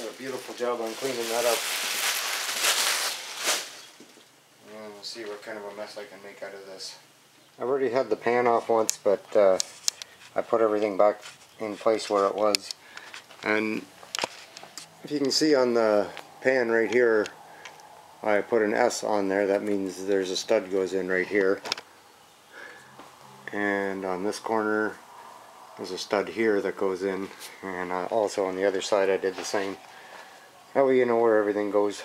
Did a beautiful job on cleaning that up. And we'll see what kind of a mess I can make out of this. I already had the pan off once, but I put everything back in place where it was. And if you can see on the pan right here, I put an S on there. That means there's a stud goes in right here. And on this corner, there's a stud here that goes in. And also on the other side I did the same. That way you know where everything goes.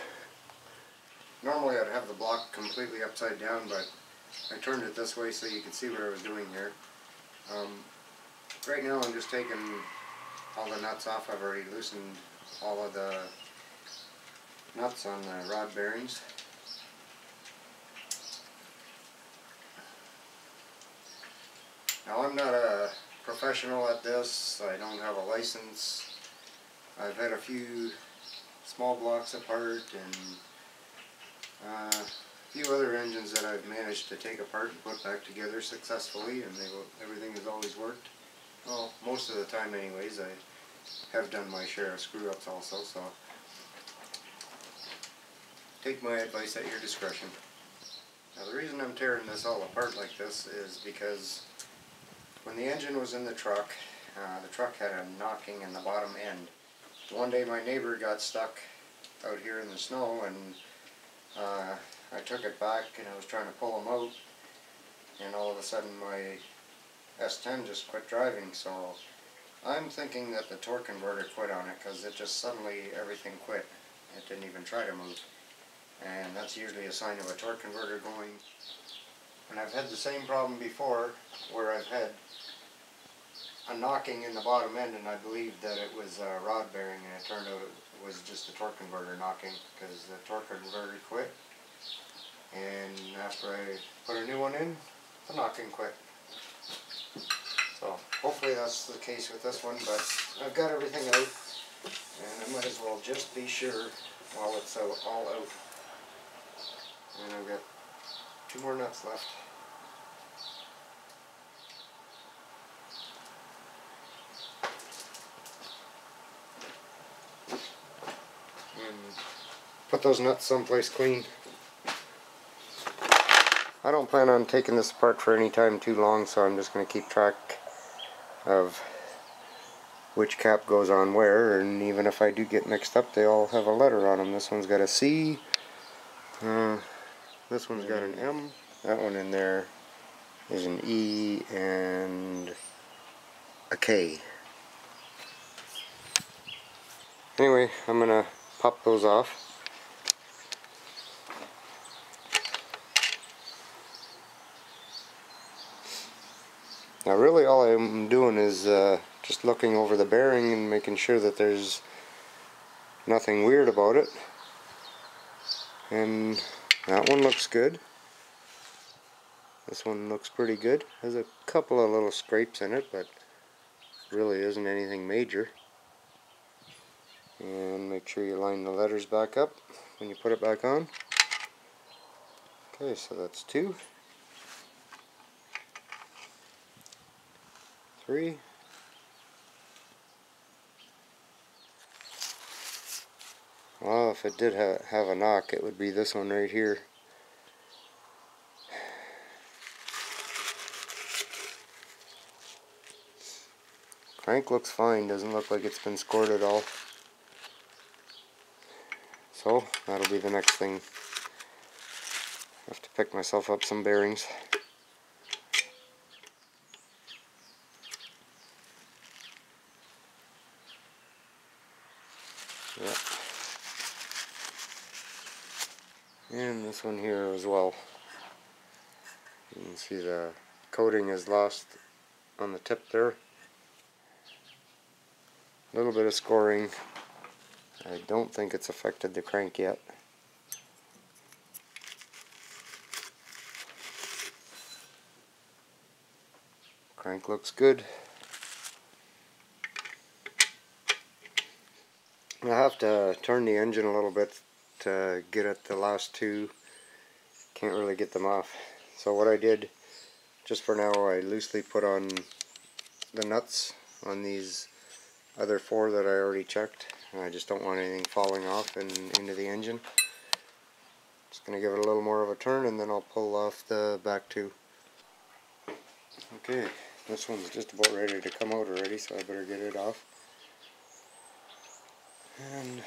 Normally I'd have the block completely upside down, but I turned it this way so you can see what I was doing here. Right now I'm just taking all the nuts off. I've already loosened all of the nuts on the rod bearings. Now I'm not a professional at this. I don't have a license. I've had a few small blocks apart and a few other engines that I've managed to take apart and put back together successfully, and everything has always worked. Well, most of the time anyways. I have done my share of screw-ups also, so take my advice at your discretion. Now the reason I'm tearing this all apart like this is because when the engine was in the truck had a knocking in the bottom end. One day my neighbor got stuck out here in the snow, and I took it back and I was trying to pull him out, and all of a sudden my S10 just quit driving. So I'm thinking that the torque converter quit on it, because it just suddenly everything quit. It didn't even try to move, and that's usually a sign of a torque converter going. And I've had the same problem before where I've had a knocking in the bottom end, and I believed that it was a rod bearing, and it turned out it was just a torque converter knocking, because the torque converter quit, and after I put a new one in, the knocking quit. So hopefully that's the case with this one, but I've got everything out, and I might as well just be sure while it's all out. And I've got 2 more nuts left. Put those nuts someplace clean. I don't plan on taking this apart for any time too long, so I'm just going to keep track of which cap goes on where, and even if I do get mixed up, they all have a letter on them. This one's got a C, this one's got an M, that one in there is an E, and a K. Anyway, I'm going to pop those off. Now really all I'm doing is just looking over the bearing and making sure that there's nothing weird about it. And that one looks good. This one looks pretty good. There's a couple of little scrapes in it, but really isn't anything major. And make sure you line the letters back up when you put it back on. Okay, so that's 2. 3. Well, if it did have a knock, it would be this one right here. Crank looks fine, doesn't look like it's been scored at all. So that'll be the next thing. I have to pick myself up some bearings. Yeah. And this one here as well. You can see the coating is lost on the tip there. A little bit of scoring. I don't think it's affected the crank yet. Crank looks good. I have to turn the engine a little bit to get at the last 2. Can't really get them off. So what I did, just for now, I loosely put on the nuts on these other 4 that I already checked. I just don't want anything falling off and into the engine. Just going to give it a little more of a turn and then I'll pull off the back two. Okay, this one's just about ready to come out already, so I better get it off. And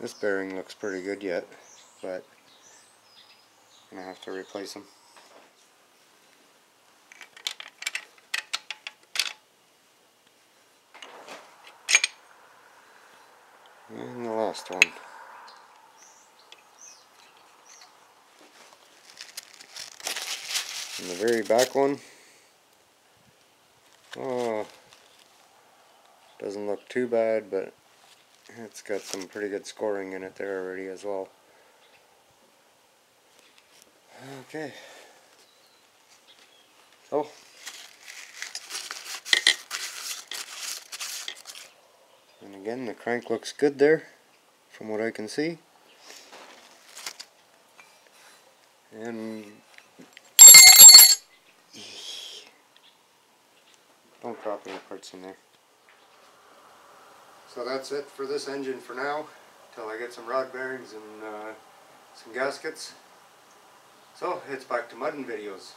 this bearing looks pretty good yet, but I'm going to have to replace them. And the last one. And the very back one, oh, doesn't look too bad, but it's got some pretty good scoring in it there already as well. Okay, so and again, the crank looks good there from what I can see. And don't drop any parts in there. So that's it for this engine for now, till I get some rod bearings and some gaskets. So it's back to mudding videos.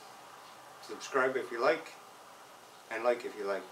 Subscribe if you like, and like if you like.